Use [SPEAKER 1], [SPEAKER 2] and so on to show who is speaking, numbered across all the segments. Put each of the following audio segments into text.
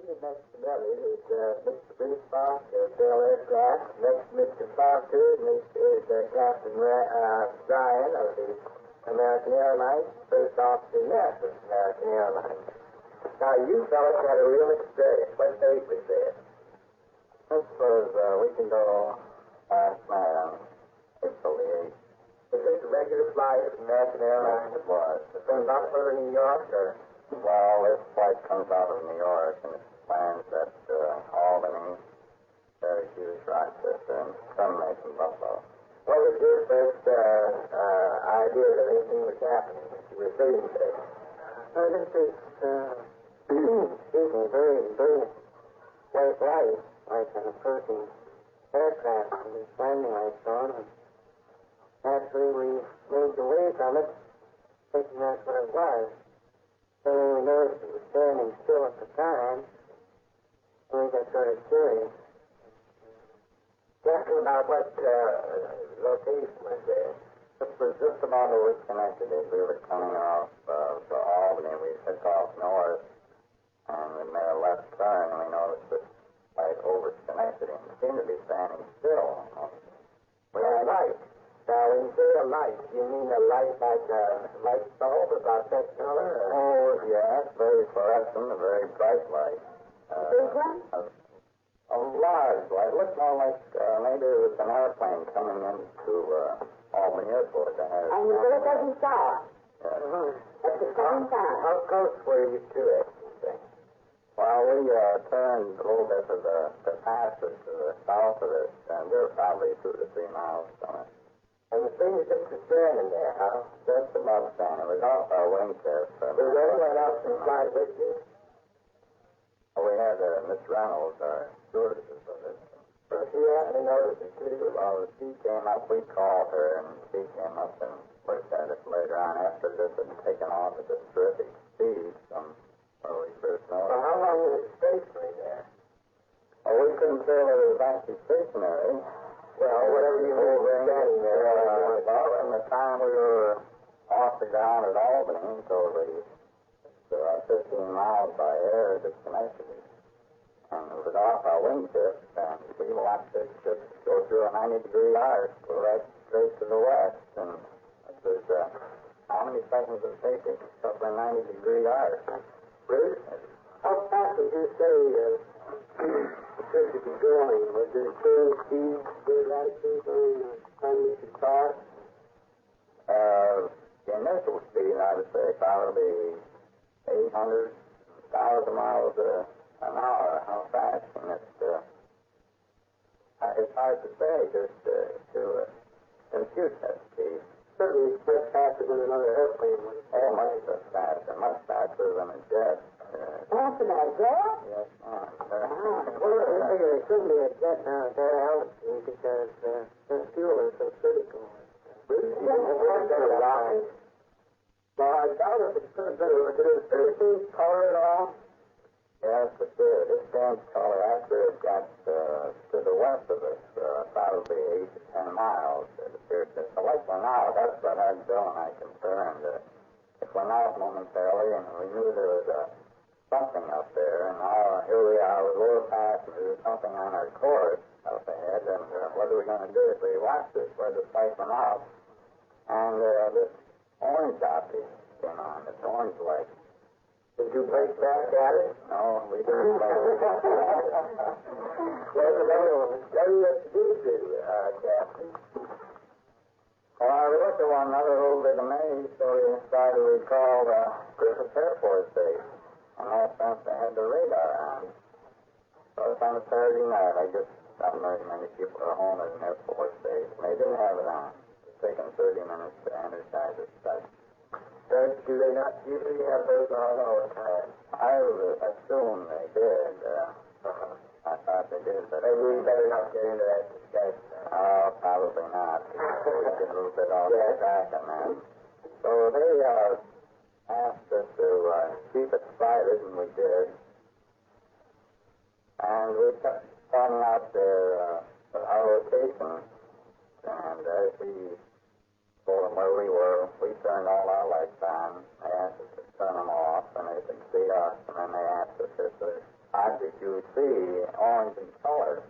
[SPEAKER 1] Next to Billy is Mr. Bruce Foster, Bill Aircraft. Next to Mr. Foster is Captain Ryan of the American Airlines. First Officer Neff of American Airlines. Now, you fellas had a real experience. What date was this?
[SPEAKER 2] This was a week ago last night on April the 8th.
[SPEAKER 1] Was this a regular flight of American Airlines?
[SPEAKER 2] It was.
[SPEAKER 1] From Buffalo to New York, or?
[SPEAKER 2] Well, this flight comes out of New York and it lands at Albany, Syracuse, Rochester, and terminates in Buffalo.
[SPEAKER 1] What was your first idea that anything was happening as you were sitting there?
[SPEAKER 3] This is, excuse me, very white light, like an approaching aircraft was landing lights on. And naturally, we moved away from it, thinking that's what it was. Then we noticed it was standing still at the time, and we got sort of curious.
[SPEAKER 1] Talking about what location was there?
[SPEAKER 2] This was just about over Schenectady. We were coming off to Albany. We took off north, and we made a left turn, and we noticed this light over Schenectady, and it seemed to be standing still.
[SPEAKER 1] We had a light. Now, when you say a light, you mean a light like a light bulb about that color?
[SPEAKER 2] Oh, yes, very fluorescent, a very bright light.
[SPEAKER 3] Big one?
[SPEAKER 2] A large light. It looked more like maybe it was an airplane coming into Albany Airport.
[SPEAKER 3] And you really doesn't stop.
[SPEAKER 2] Yes.
[SPEAKER 3] At the same time.
[SPEAKER 1] How close were you to it, you think?
[SPEAKER 2] Well, we turned a little bit to the passage to the south of it, and we were probably 2 to 3 miles from it.
[SPEAKER 1] And the thing is just standing there, huh?
[SPEAKER 2] Just about standing. It was off our wingtip.
[SPEAKER 1] Was anyone else in flight with you?
[SPEAKER 2] We had Miss Reynolds, our stewardess of it.
[SPEAKER 1] Well, she happened to notice it, too.
[SPEAKER 2] Well, she came up, we called her, and she came up and looked at it later on after this had taken off at this terrific speed from where we first
[SPEAKER 1] Well,
[SPEAKER 2] noticed.
[SPEAKER 1] how long was it stationary there?
[SPEAKER 2] Well, we couldn't tell whether it was actually stationary.
[SPEAKER 1] Well, whatever you were standing there.
[SPEAKER 2] Well, from the time we were off the ground at Albany until the 15 miles by air to Schenectady. And it was off our wingtip, and we watched it just go through a 90-degree arc, go right straight to the west. And it was, how many seconds it take to up a 90-degree arc?
[SPEAKER 1] Bruce, how fast would you say it should be going? Was it full speed, good attitude on the time you could start?
[SPEAKER 2] The initial speed, I would say, probably 800,000 miles an hour. How fast? And it's hard to say just to compute that speed.
[SPEAKER 1] Certainly much faster than another airplane would.
[SPEAKER 2] Oh, much faster than a jet.
[SPEAKER 3] After that, jet?
[SPEAKER 2] Yes, ma'am.
[SPEAKER 3] Well, I figure it couldn't be a jet now at that altitude because the fuel is so critical.
[SPEAKER 1] Well, I doubt if it could have been. Did it change color at all?
[SPEAKER 2] Yes, it did. It changed color after it got to the west of us, probably 8 to 10 miles. It appeared to. The light went out. That's what had Bill and I concerned. It went out momentarily, and we knew there was something up there. And now here we are with lower passengers, something on our course up ahead. And what are we going to do? So we watched this where the light went out, and this orange object came on. This orange light.
[SPEAKER 1] Did you break back at it?
[SPEAKER 2] No, we didn't.
[SPEAKER 1] Well, what do you have to do, Captain?
[SPEAKER 2] Well, we looked at one another a little bit amazed, so we decided we'd call the Griffith Air Force Base. And all since they had the radar on. So it's on a Saturday night. I guess not very many people are home at an Air Force Base. And they didn't have it on. It's taken 30 minutes to energize it.
[SPEAKER 1] Do they not usually have those on all the time?
[SPEAKER 2] I assume they did. I thought they did, but
[SPEAKER 1] Maybe we better not get into that discussion.
[SPEAKER 2] probably not. We get a little bit off the track on that. So they asked us to keep it private, and we did. And we kept pointing out our location. And as we told them where we were, we turned all our lights on. They asked us to turn them off, and they could see us. And then they asked us if object you see, orange in color.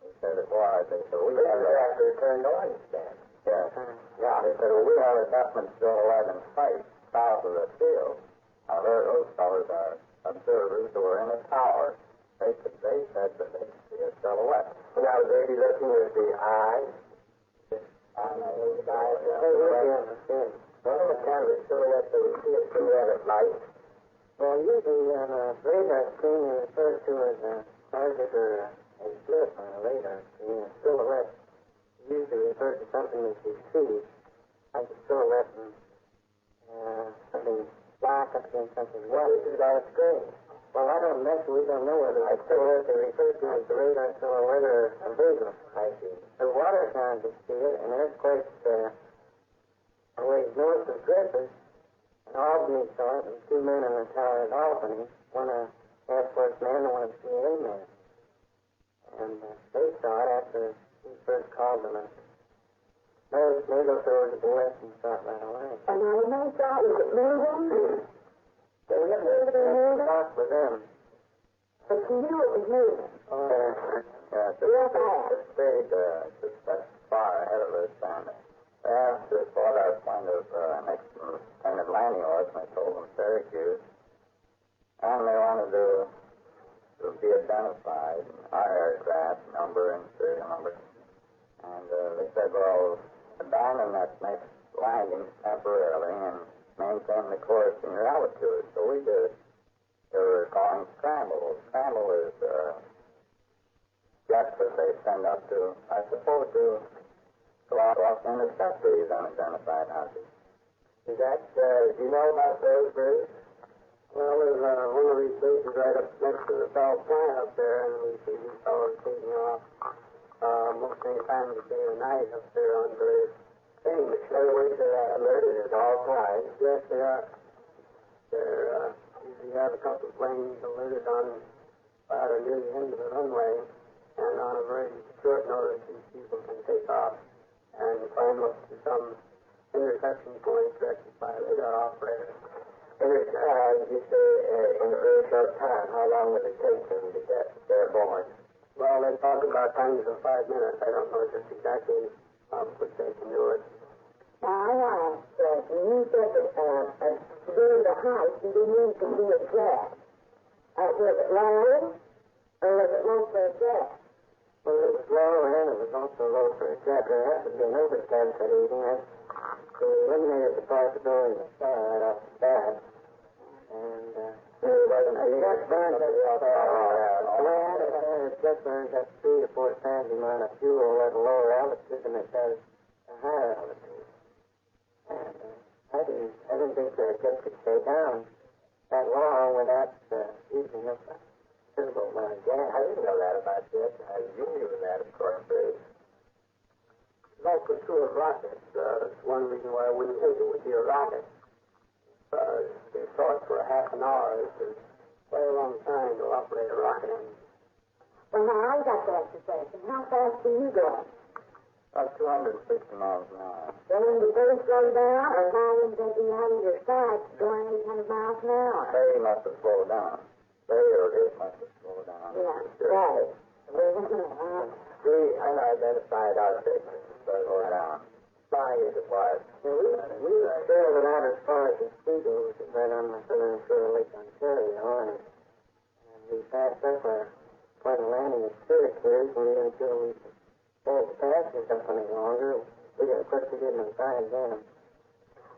[SPEAKER 2] He said it was. They said, we have
[SPEAKER 1] after it turned orange then.
[SPEAKER 2] Yes. Yeah, they said, well, we have a definite silhouette in sight south of the field. Now, those fellows are observers who were in a tower. They said that they could see a silhouette.
[SPEAKER 1] Now, would they be looking with the eye?
[SPEAKER 2] On those eyes,
[SPEAKER 1] What kind of a silhouette do we see? A silhouette of light?
[SPEAKER 3] Well, usually on a radar screen, you refer to as a target or a blip on a radar screen. A silhouette usually refers to something that you see, like a silhouette and something black up against something white.
[SPEAKER 1] This is our screen.
[SPEAKER 3] Well, we don't know whether a silhouette they refer to as the radar silhouette or a visual.
[SPEAKER 1] I see.
[SPEAKER 3] The water scientists see it, and earthquakes a ways north of Griffith. And Albany saw it, and two men in the tower at Albany, one a Air Force man and one a CA man. And they saw it after he first called them. And they looked over to the west and saw it right away.
[SPEAKER 4] And now when they saw it, was it moving?
[SPEAKER 3] They never talked with them.
[SPEAKER 4] But you knew it was moving.
[SPEAKER 2] Yeah, it stayed just far ahead of us, and they asked us what our point of next kind of landing was, and I told them Syracuse. And they wanted to be identified, our aircraft number and serial number. And they said, well, abandon that next landing temporarily and maintain the course in your altitude. So we did. They were calling scramble. Scramble is jets that they send up to, I suppose, to go out off and intercept these unidentified objects.
[SPEAKER 1] Is that, do you know about those, Bruce?
[SPEAKER 3] Well, there's one of these bases right up next to the Bell plant up there, and we see these fellows taking off most any time of the day or night up there on various things.
[SPEAKER 1] Airways are alerted at all times.
[SPEAKER 3] Yes, they are. They're usually have a couple of planes alerted on about or near the end of the runway, and on a very short notice, these people can take off and climb up to some intersection point directed by a radar operator.
[SPEAKER 1] You say in a very short time, how long would it take them to get airborne?
[SPEAKER 3] Well, they talk about times of 5 minutes. I don't know just exactly how quick they can do it.
[SPEAKER 4] Now, I want to ask, you said that to do the height, you didn't need to do a jet. Was it low, or was it low for a jet?
[SPEAKER 3] Well, it was low, and it was also low for a jet. There has to be an overcast that evening. So we eliminated the possibility of a fire right off the bat. And
[SPEAKER 1] It wasn't a
[SPEAKER 3] jet burns at a jet burns at 3 to 4 times the amount of fuel at a lower altitude than it does at a higher altitude. And I didn't think the jet could stay down that long without using up a considerable amount of gas.
[SPEAKER 1] I didn't know that about jets. You knew that, of course, Bruce.
[SPEAKER 3] It's also true of rockets. That's one reason why I wouldn't think it would be a rocket. They thought for a half an hour. It's quite a long time to operate a rocket engine.
[SPEAKER 4] Well, now, I got to ask the question. How fast do you go?
[SPEAKER 2] About 260 miles an hour.
[SPEAKER 4] Then when you both slow down, or how would they be out of your sight going 800 miles an hour?
[SPEAKER 2] They must have slowed down. They or it must have slowed down.
[SPEAKER 4] Yeah,
[SPEAKER 2] Sure.
[SPEAKER 4] right.
[SPEAKER 1] Three unidentified objects
[SPEAKER 2] Slowed down.
[SPEAKER 1] flying as it was.
[SPEAKER 3] We sailed it out as far as the Seagull, which is right on the southern shore of Lake Ontario, and we passed up our point of landing at Syracuse, and until we pulled past it up any longer, of course we didn't find them.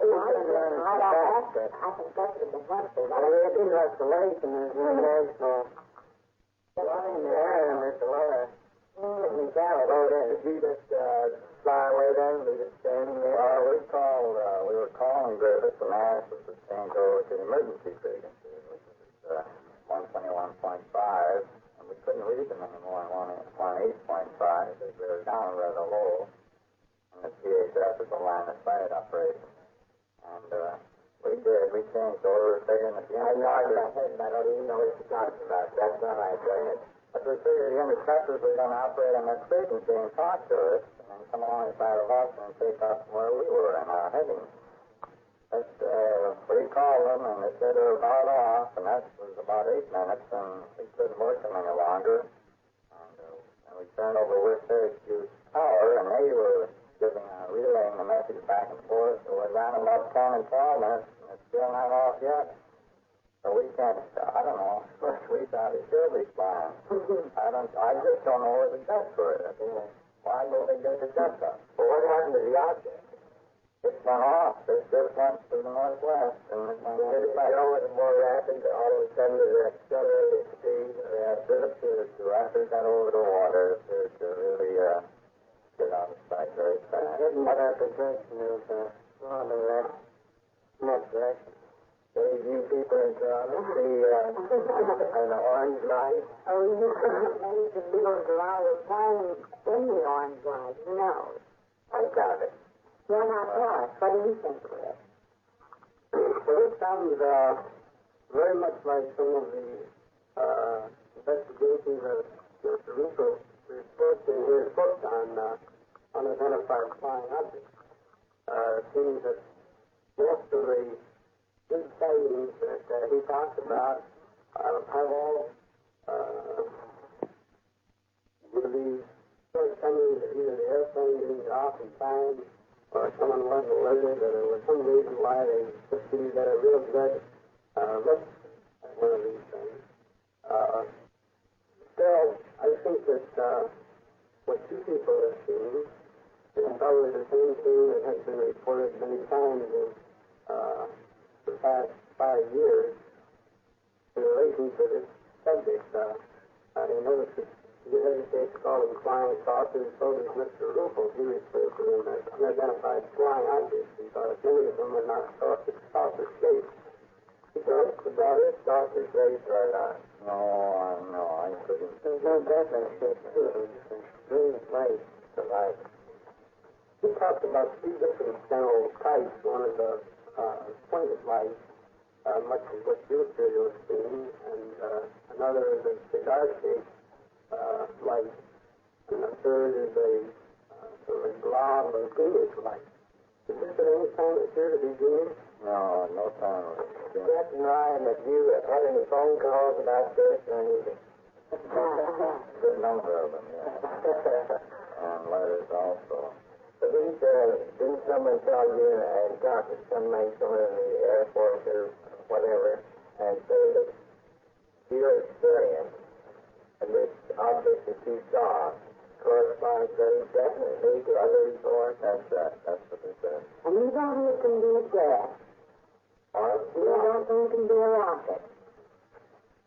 [SPEAKER 4] Well, I was right off after it. I think that would have been wonderful.
[SPEAKER 3] Well, we had been across the lake, and there's no national line there, and there's a lot of technicality.
[SPEAKER 1] Oh, did you just fly away then? Leave it standing there?
[SPEAKER 2] We were calling Griffith and asked us to change over to the emergency frequency, which is 121.5, and we couldn't read them anymore on 118.5 because we were down rather low, and the PHF is a line of sight operation. And we did. We changed over, figuring at the
[SPEAKER 1] I know in my
[SPEAKER 2] interceptors.
[SPEAKER 1] head, and I don't even know what you're talking about. That's not right. Go ahead.
[SPEAKER 2] But we figured the interceptors were going to operate on that frequency and talk to us, and come alongside of us and take off from where we were in our heading. But we called them, and they said they were about off, and that was about 8 minutes, and we couldn't work them any longer. And we turned over with Syracuse Power, and they were relaying the message back and forth. So we're down about 10 and 12 minutes, and it's still not off yet. So we can't, I don't know, we thought it should be flying. I just don't know where the guts for it. Why don't they get the guts up?
[SPEAKER 3] Well, what happened to the object?
[SPEAKER 2] It went off. It just went to the northwest, and it went back.
[SPEAKER 3] With more rapid, all of a sudden there's accelerated speed.
[SPEAKER 2] Yeah, the rapid got over the water to really get out of sight very fast.
[SPEAKER 3] Getting what our projection is on the next direction. You people in Toronto see an orange light.
[SPEAKER 4] Oh, maybe the little girl was playing in the orange light. Who knows?
[SPEAKER 3] I got it.
[SPEAKER 4] You're not lost. What do you think of it?
[SPEAKER 3] Well, it sounds very much like some of the investigations that Mr. Russo reports in his book on unidentified flying objects. It seems that most of the big sightings that he talks about have all really coming to either the airplane getting off in time, or someone wasn't alerted, or there was some reason why they just didn't get a real good look at one of these things. Still, I think that what you people have seen is probably the same thing that has been reported many times in the past 5 years in relation to this subject. You notice that you hesitate to call them flying saucers, so does Mr. Rufo. He refers to them as unidentified flying objects because many of them are not saucer shaped. He talks about it, saucer shaped or not.
[SPEAKER 2] No, I couldn't.
[SPEAKER 3] There's no definite shape to it. It's a strange light to light. He talked about 3 different general types. One is a pointed light, much as what you appear to have seen, and another is a cigar-shaped light, and the third is a sort of a glob or greenish light. Did this at any time appear to be green?
[SPEAKER 2] No time.
[SPEAKER 3] Captain Ryan, have you had any phone calls about this or anything?
[SPEAKER 2] Good number of them, yeah. And letters also.
[SPEAKER 3] But didn't someone tell you and talk to somebody in the Air Force or whatever and say that your experience and this object that you saw corresponds very definitely to other reports?
[SPEAKER 2] That's what they said.
[SPEAKER 4] And you don't think it can be a jet.
[SPEAKER 3] Or
[SPEAKER 4] You don't think it can be a rocket.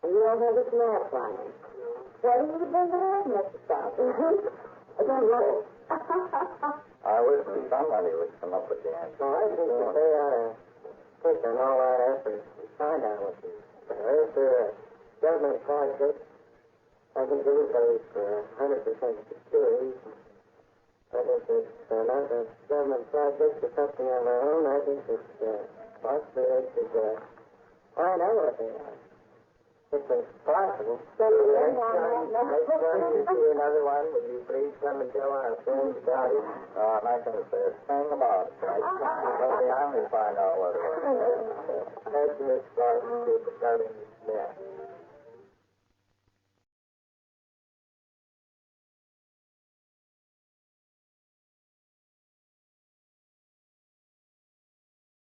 [SPEAKER 4] And you don't have a snap running. What do you think it is, Mr. Saucer? I don't know.
[SPEAKER 2] I wish somebody would come up with the answer.
[SPEAKER 3] So I think that they ought to put in all our efforts to find out what this is. If they're a government project, I think everybody's for 100% security. But if it's not a government project or something of our own, I think it's possibly they should find out what they are. If it's possible.
[SPEAKER 4] So
[SPEAKER 3] Next time you see another one, will you please come and tell our friends about it?
[SPEAKER 2] I'm not going to say a thing about it. But the Army find out what it was.
[SPEAKER 3] Thank you, Miss Clark, for coming. Yeah.